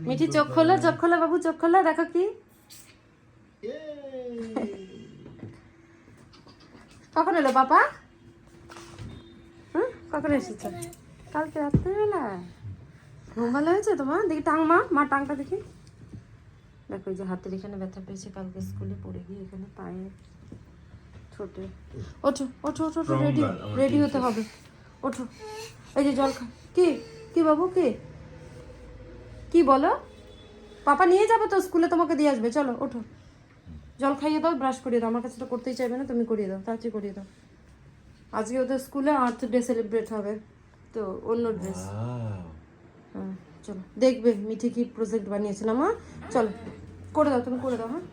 মিঠি চোখ খোলো বাবু, চোখ খোলো, দেখো কি। কখন এলো পাপা? কখন এসেছে? কালকে রাত্রেবেলা। ঘুম ভালো হয়েছে তোমার? দেখি টাং, মা টাংটা দেখি। দেখো এই যে হাতের এখানে ব্যথা পেয়েছে, কালকে স্কুলে পড়ে গিয়ে এখানে পায়ে ছোটে। ওঠো ওঠো ওঠো ওঠো, রেডি হতে হবে, ওঠো। এই যে জল খা। কি বাবু কি বলো? পাপা নিয়ে যাবে তো স্কুলে, তোমাকে দিয়ে আসবে, চলো ওঠো। জল খাইয়ে দাও, ব্রাশ করিয়ে দাও। আমার কাছে তো করতেই চাইবে না, তুমি করিয়ে দাও, তাড়াতাড়ি করিয়ে দাও। আজকে ওদের স্কুলে আর্থ ডে সেলিব্রেট হবে, তো অন্য ড্রেস। হ্যাঁ চলো, দেখবে মিঠি কি প্রজেক্ট বানিয়েছে না মা। চলো করে দাও, তুমি করে দাও। হ্যাঁ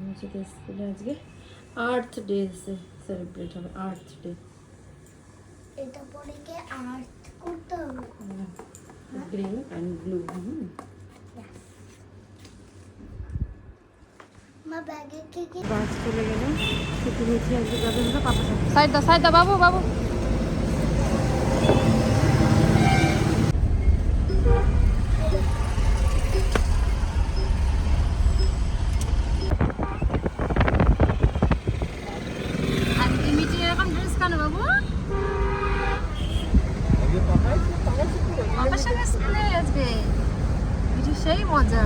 মিঠিকে স্কুলে আজকে আর্থ ডে সেলিব্রেট হবে, আর্থ ডে। এটা পরে কি আর্ট করতে হবে? Green and blue. মা ব্যাগে কি বাস চলে গেল, ছুটি মিঠি আজকে যাবে হলো পাপা সাথে। সাইড দাও বাবু। আজকে মিঠি এরকম ড্রেস কেন বাবু? পাপার সঙ্গে স্কুলে আজকে মিঠি সেই মজা।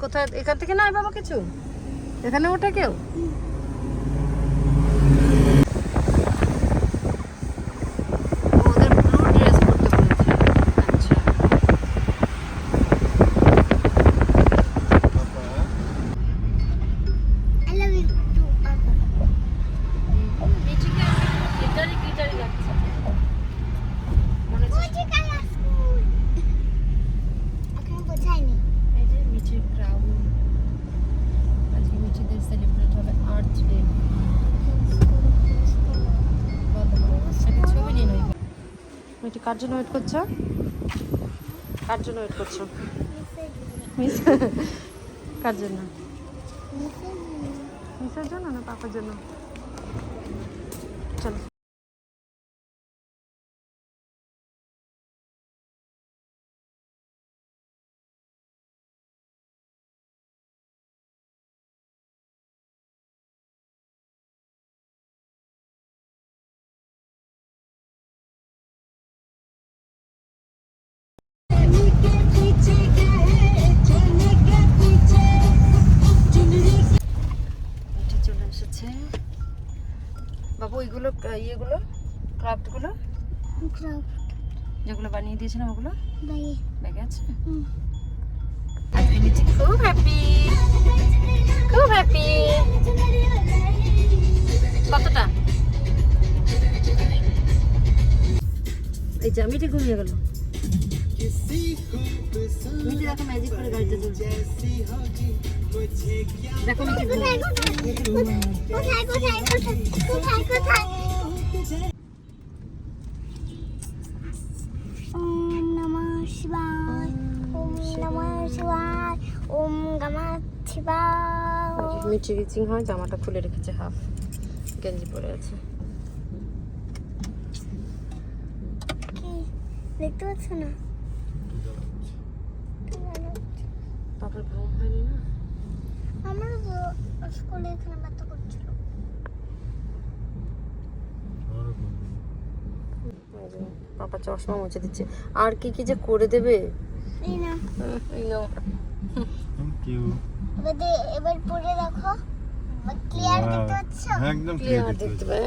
কোথায়? এখান থেকে নাই বাবা কিছু? এখানে ওঠে কেউ? ওদের ব্লু ড্রেস পরতে বলেছে। আচ্ছা আই লাভ ইউ টু পাপা। মিঠিকে গিটারি লাগছে মনে হচ্ছে। ওই কালা স্কুল এখন বোঝাইনি। এই যে মিঠির ক্রাউন, আজকে মিঠিদের সেলিব্রেট হবে আর্থ ডে। ছবি নিয়ে নয়। মিঠি কার জন্য ওয়েট করছো? কার জন্য ওয়েট করছো? মিস কার জন্য? মিসের জন্য না পাপার জন্য? চলো মিঠি চলে এসেছে। বাবু ওইগুলো ইয়েগুলো ক্রাফটগুলো যেগুলো বানিয়ে দিয়েছিলাম ওগুলো ব্যাগে আছে। আজকে মিঠি খুব হ্যাপি। কতটা? এই যে মিঠি ঘুমিয়ে গেল। মিঠি দেখো ম্যাজিক করে গাড়িতে চলছে। দেখো মিঠি কোথায়? ওম নমঃ শিবায়, ওম নমঃ শিবায়, ওম নমঃ শিবায়। মিঠি রিচিং হয়, জামাটা খুলে রেখেছে, হাফ গেঞ্জি পরে আছে। কি দেখতে পাচ্ছ না? পাপার ঘুম হয়নি না? আমারও স্কুলে এখানে ব্যথা করছিল। পাপা চশমা মুছে দিচ্ছে। আর কি কি যে করে দেবে। এই না থ্যাংক ইউ। এবার পরে দেখো, ক্লিয়ার দেখতে পাচ্ছ? একদম ক্লিয়ার দেখতে পাই।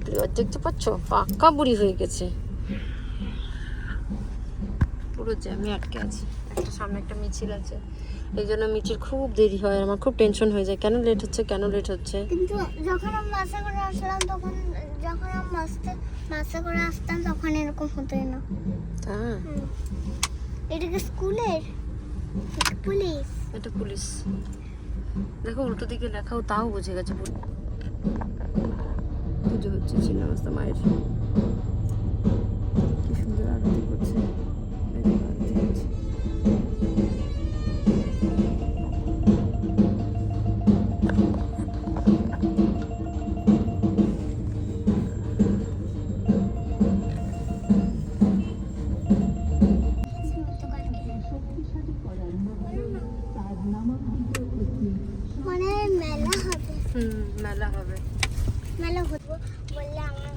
ক্লিয়ার দেখতে পাচ্ছ? পাক্কা বুড়ি হয়ে গেছে, পুরো জ্যামে আটকে আছে। একটা সামনে একটা মিছিল আছে, এই জন্য মিঠির খুব দেরি হয়। আমার খুব টেনশন হয়ে যায়, কেন লেট হচ্ছে। কিন্তু যখন আমি বাসে করে আসলাম তখন, যখন আমি বাসে করে আসতাম তখন এরকম হতোই না। হ্যাঁ এটা কি স্কুলের? পুলিশ। এটা পুলিশ। দেখো উল্টো দিকে লেখাও, তাও বুঝে গেছে। পুজো হচ্ছে ছিন্নমস্তা মায়ের। কি সুন্দর আরতি করছে। এই যে আরতি হচ্ছে। মানে মেলা হবে, মেলা হবে। মেলা হতো বললে আমার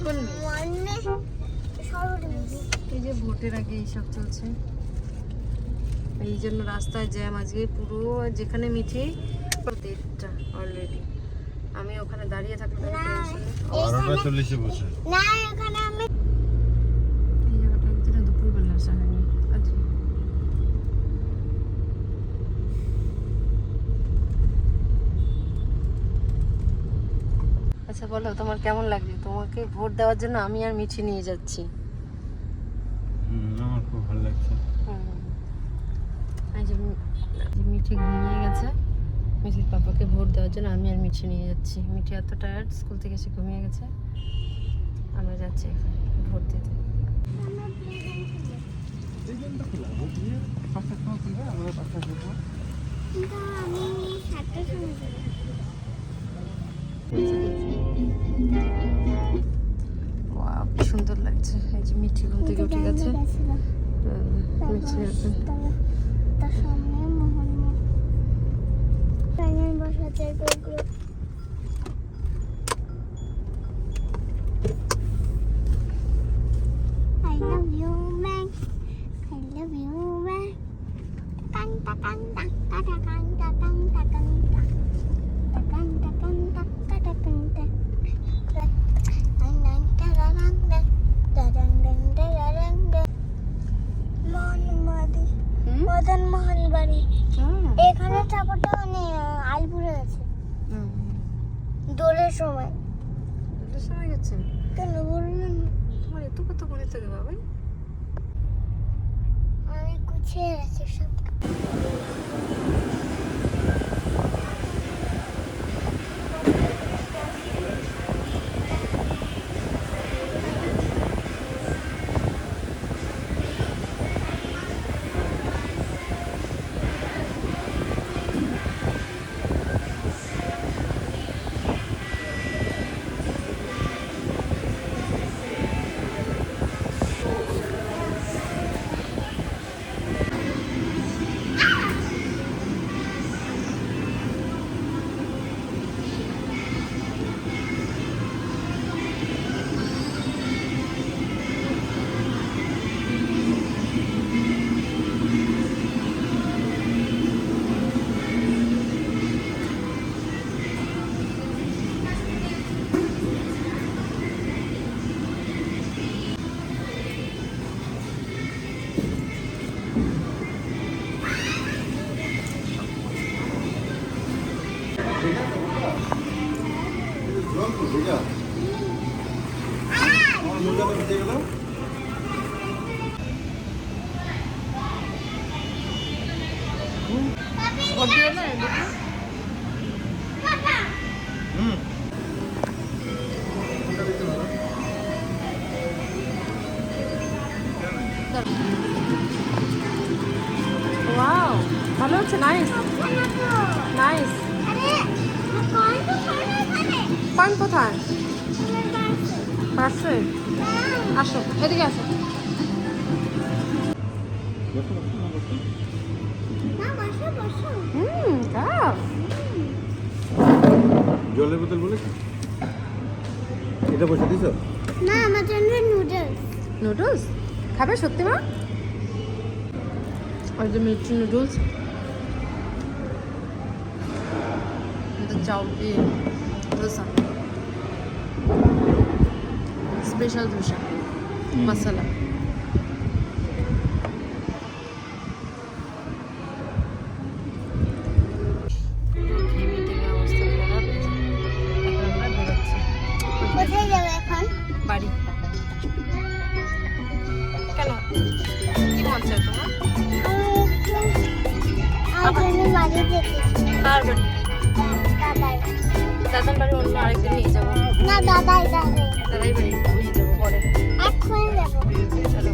কোন মনে সরল এই যে ভোটের আগে এইসব চলছে, এই জন্য রাস্তায় জ্যাম আজকে পুরো। যেখানে মিঠি 1:30 অলরেডি। আমি ওখানে দাঁড়িয়ে থাকলে না, 12:40 বসে। না এখানে আমি এই জায়গাটা একদিনে দুপুরবেলা আসা হয়নি আজ। আচ্ছা বলো, তোমার কেমন লাগছে? তোমাকে ভোট দেওয়ার জন্য আমি আর মিঠি নিয়ে যাচ্ছি। আমার খুব ভালো লাগছে। এই যে মিঠি ঘুমিয়ে গেছে। মিঠির পাপাকে ভোট দেওয়ার জন্য আমি আর মিঠি নিয়ে যাচ্ছি। মিঠি এত টায়ার্ড, স্কুল থেকে এসে ঘুমিয়ে গেছে। আমরা যাচ্ছি এখানে ভোট দিতে। কিন্তু আমি 7টার সময় যাবো। ওয়াও, কি সুন্দর লাগছে। এই যে মিঠি ঘুম থেকে উঠে গেছে। মিঠি এখন তার সামনে মোহন প্যাঙের বসাতে গরু। I love you man, I love you man. Tan ta tan ta ta ta tan ta tan ta tan ta. Ta tan ta tan ta ta ta tan ta. Tan tan ta ta tan ta. Ta tan tan ta ta tan ta. মোহানবাড়ি, Madan Mohan বাড়ি। এখানে ঠাকুরটা মানে আলপুরে আছে দোলের সময়। সময় গেছে কেন বললেন? তোমার এত কত করে থেকে বাবাই? আমি গুছিয়ে রাখি সব। ওয়াও, ভালো হচ্ছে। Nice nice. পান কোথায়? পাশে। আসো এদিকে আসো। খাও। জলের বোতল বলে এটা বসে দিছো? না, আমার জন্য নুডলস। নুডলস খাবে সত্যি মা? ওই যে মিষ্টি নুডলস, চাউল দিয়ে ধোসা, স্পেশাল ধোসা মশলা। কোথায় যাবে এখন? বাড়ি। কেন, কি মন চায় তোমার? আমি বাড়ি যেতে। কার বাড়ি? দাদার। দাদার বাড়ি অন্য আরেকদিন নিয়ে যাবো। না দাদাই যাবে দাদাই বাড়ি নিয়ে যাবো পরে। এক্ষুনি যাবো। চলো